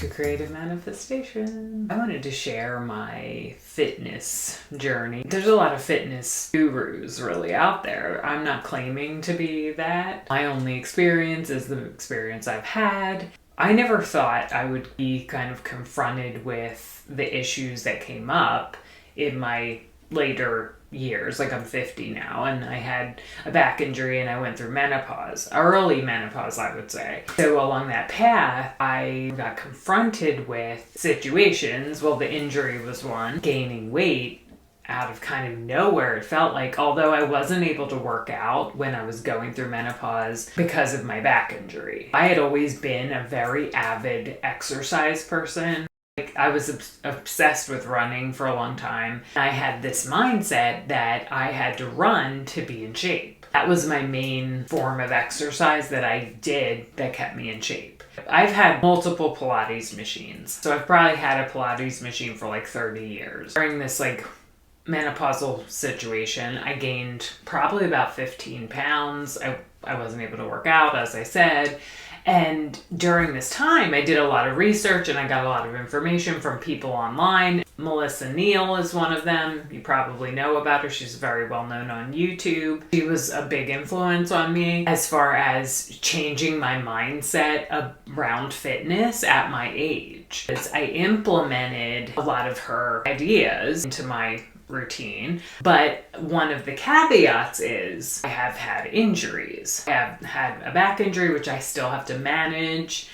to Creative Manifestation. I wanted to share my fitness journey. There's a lot of fitness gurus really out there. I'm not claiming to be that. My only experience is the experience I've had. I never thought I would be kind of confronted with the issues that came up in my later years. Like, I'm 50 now, and I had a back injury and I went through menopause, early menopause, I would say. So along that path, I got confronted with situations. Well, the injury was one, gaining weight out of kind of nowhere. It felt like, although I wasn't able to work out when I was going through menopause because of my back injury, I had always been a very avid exercise person. Like, I was obsessed with running for a long time. I had this mindset that I had to run to be in shape. That was my main form of exercise that I did that kept me in shape. I've had multiple Pilates machines. So I've probably had a Pilates machine for like 30 years. During this menopausal situation, I gained probably about 15 pounds. I wasn't able to work out, as I said. And during this time, I did a lot of research and I got a lot of information from people online. Melissa Neill is one of them. You probably know about her. She's very well known on YouTube. She was a big influence on me as far as changing my mindset around fitness at my age. As I implemented a lot of her ideas into my routine, but one of the caveats is I have had injuries. I have had a back injury, which I still have to manage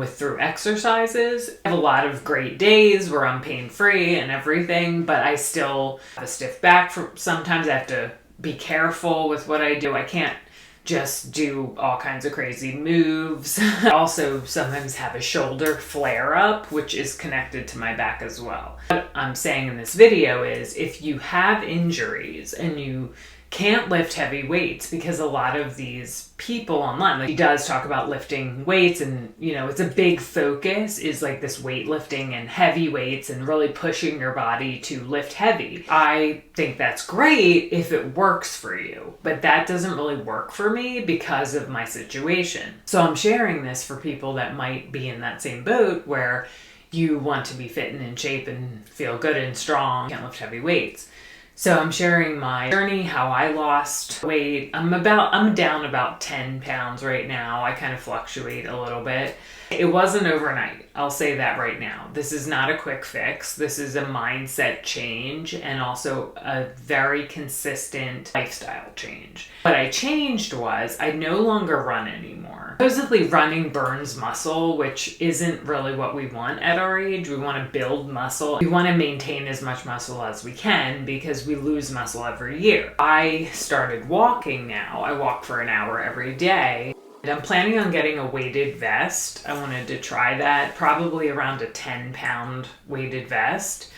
through exercises. I have a lot of great days where I'm pain-free and everything, but I still have a stiff back. Sometimes I have to be careful with what I do. I can't just do all kinds of crazy moves. I also sometimes have a shoulder flare up, which is connected to my back as well. What I'm saying in this video is, if you have injuries and you can't lift heavy weights, because a lot of these people online, like, he does talk about lifting weights, and it's a big focus is like this weightlifting and heavy weights and really pushing your body to lift heavy. I think that's great if it works for you, but that doesn't really work for me because of my situation. So I'm sharing this for people that might be in that same boat where you want to be fit and in shape and feel good and strong, can't lift heavy weights. So I'm sharing my journey, how I lost weight. I'm down about 10 pounds right now. I kind of fluctuate a little bit. It wasn't overnight. I'll say that right now. This is not a quick fix. This is a mindset change and also a very consistent lifestyle change. What I changed was I no longer run anymore. Supposedly running burns muscle, which isn't really what we want at our age. We want to build muscle. We want to maintain as much muscle as we can because we lose muscle every year. I started walking now. I walk for an hour every day. And I'm planning on getting a weighted vest. I wanted to try that, probably around a 10-pound weighted vest.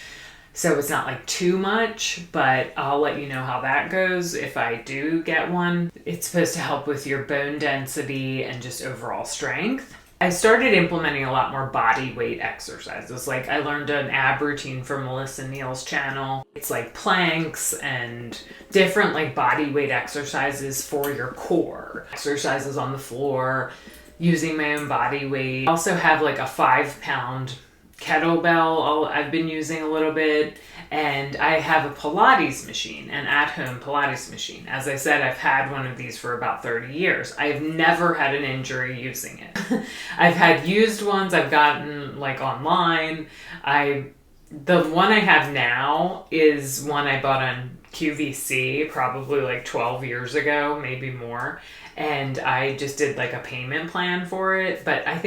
So it's not like too much, but I'll let you know how that goes if I do get one. It's supposed to help with your bone density and just overall strength. I started implementing a lot more body weight exercises. Like, I learned an ab routine from Melissa Neill's channel. It's like planks and different like body weight exercises for your core. Exercises on the floor, using my own body weight. I also have like a 5-pound kettlebell I've been using a little bit, and I have a Pilates machine, an at-home Pilates machine. As I said, I've had one of these for about 30 years. I've never had an injury using it. I've had used ones I've gotten like online. The one I have now is one I bought on QVC probably like 12 years ago, maybe more. And I just did like a payment plan for it, but I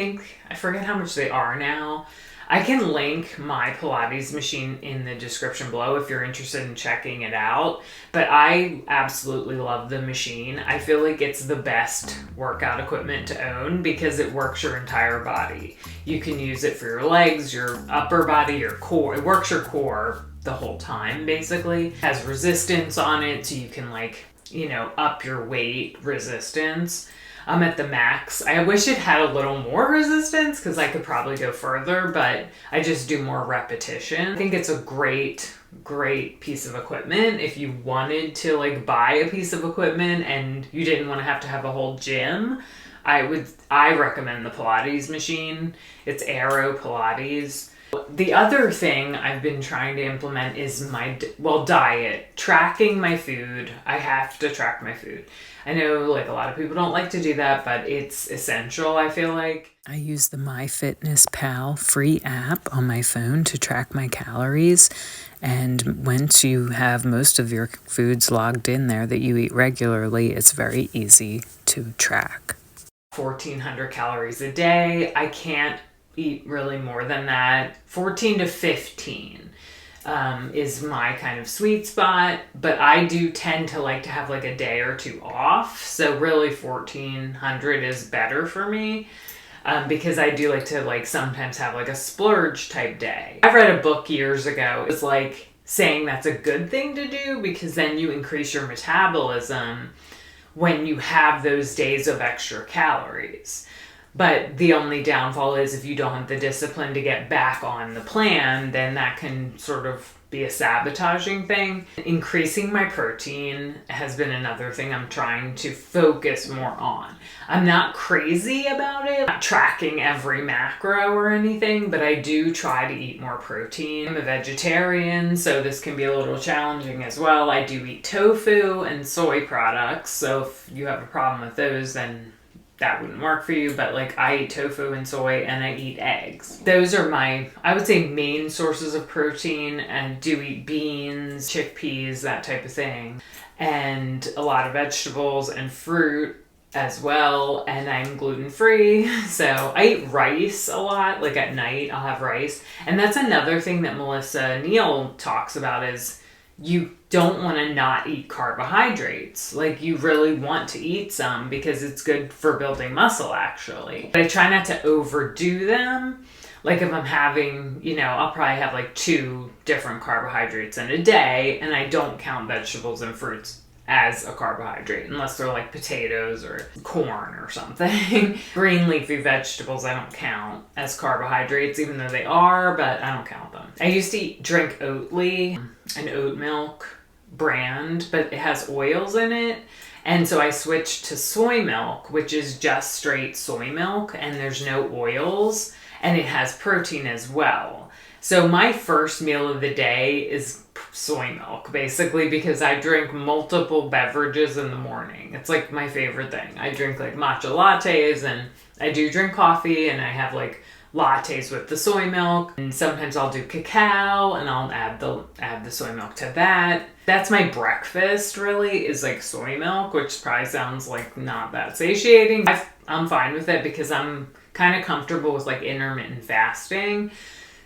forget how much they are now. I can link my Pilates machine in the description below if you're interested in checking it out. But I absolutely love the machine. I feel like it's the best workout equipment to own because it works your entire body. You can use it for your legs, your upper body, your core. It works your core the whole time, basically. It has resistance on it, so you can up your weight resistance. I'm at the max. I wish it had a little more resistance because I could probably go further, but I just do more repetition. I think it's a great piece of equipment if you wanted to buy a piece of equipment and you didn't want to have a whole gym. I recommend the Pilates machine. It's Aero Pilates. The other thing I've been trying to implement is my diet, tracking my food. I have to track my food. I know like a lot of people don't like to do that, but it's essential, I feel like. I use the MyFitnessPal free app on my phone to track my calories. And once you have most of your foods logged in there that you eat regularly, it's very easy to track. 1,400 calories a day. I can't eat really more than that. 14 to 15 is my kind of sweet spot, but I do tend to like to have like a day or two off. So really 1,400 is better for me. Because I do like to like sometimes have like a splurge type day. I read a book years ago. It was like saying that's a good thing to do because then you increase your metabolism when you have those days of extra calories. But the only downfall is if you don't have the discipline to get back on the plan, then that can sort of be a sabotaging thing. Increasing my protein has been another thing I'm trying to focus more on. I'm not crazy about it, I'm not tracking every macro or anything, but I do try to eat more protein. I'm a vegetarian, so this can be a little challenging as well. I do eat tofu and soy products, so if you have a problem with those, then that wouldn't work for you, but like I eat tofu and soy and I eat eggs. Those are my, I would say, main sources of protein, and do eat beans, chickpeas, that type of thing, and a lot of vegetables and fruit as well, and I'm gluten-free, so I eat rice a lot. Like at night I'll have rice, and that's another thing that Melissa Neill talks about is you don't want to not eat carbohydrates. Like you really want to eat some because it's good for building muscle actually. But I try not to overdo them. Like if I'm having, I'll probably have like 2 different carbohydrates in a day, and I don't count vegetables and fruits as a carbohydrate unless they're like potatoes or corn or something. Green leafy vegetables I don't count as carbohydrates, even though they are, but I don't count them. I used to drink Oatly, an oat milk brand, but it has oils in it. And so I switched to soy milk, which is just straight soy milk, and there's no oils, and it has protein as well. So my first meal of the day is soy milk, basically, because I drink multiple beverages in the morning. It's like my favorite thing. I drink like matcha lattes, and I do drink coffee, and I have like lattes with the soy milk, and sometimes I'll do cacao and I'll add the soy milk to that. That's my breakfast, really, is like soy milk, which probably sounds like not that satiating. I'm fine with it because I'm kind of comfortable with like intermittent fasting.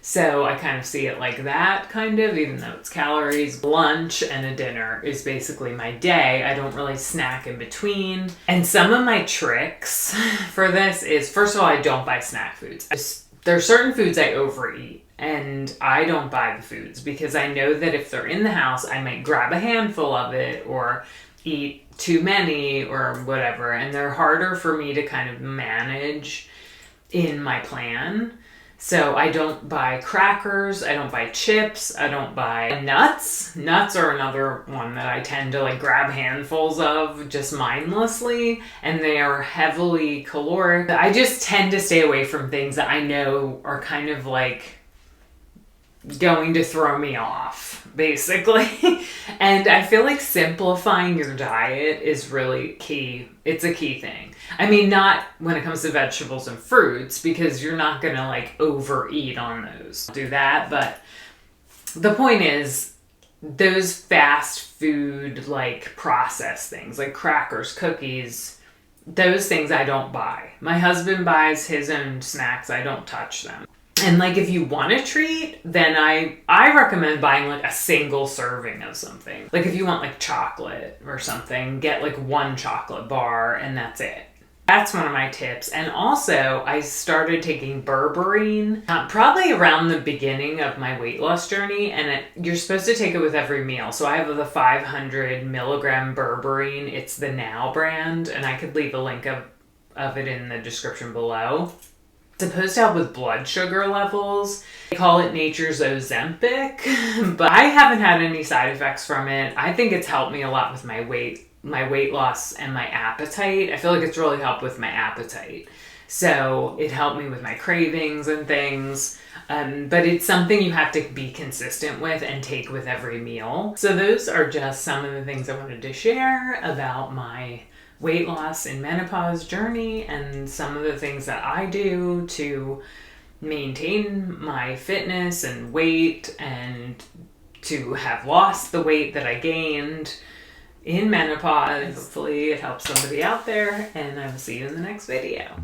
So I kind of see it like that, kind of, even though it's calories. Lunch and a dinner is basically my day. I don't really snack in between. And some of my tricks for this is, first of all, I don't buy snack foods. There are certain foods I overeat, and I don't buy the foods because I know that if they're in the house, I might grab a handful of it or eat too many or whatever. And they're harder for me to kind of manage in my plan. So I don't buy crackers, I don't buy chips, I don't buy nuts. Nuts are another one that I tend to like grab handfuls of just mindlessly, and they are heavily caloric. I just tend to stay away from things that I know are kind of like going to throw me off, basically. And I feel like simplifying your diet is really key. It's a key thing. I mean, not when it comes to vegetables and fruits, because you're not going to like overeat on those. Do that, but the point is those fast food like processed things like crackers, cookies, those things I don't buy. My husband buys his own snacks. I don't touch them. And like if you want a treat, then I recommend buying like a single serving of something. Like if you want like chocolate or something, get like 1 chocolate bar and that's it. That's one of my tips. And also I started taking berberine probably around the beginning of my weight loss journey, and you're supposed to take it with every meal. So I have the 500 milligram berberine. It's the Now brand, and I could leave a link of it in the description below. Supposed to help with blood sugar levels. They call it nature's Ozempic, but I haven't had any side effects from it. I think it's helped me a lot with my weight my weight loss and my appetite. I feel like it's really helped with my appetite. So it helped me with my cravings and things. But it's something you have to be consistent with and take with every meal. So those are just some of the things I wanted to share about my weight loss and menopause journey, and some of the things that I do to maintain my fitness and weight, and to have lost the weight that I gained in menopause. Hopefully it helps somebody out there, and I will see you in the next video.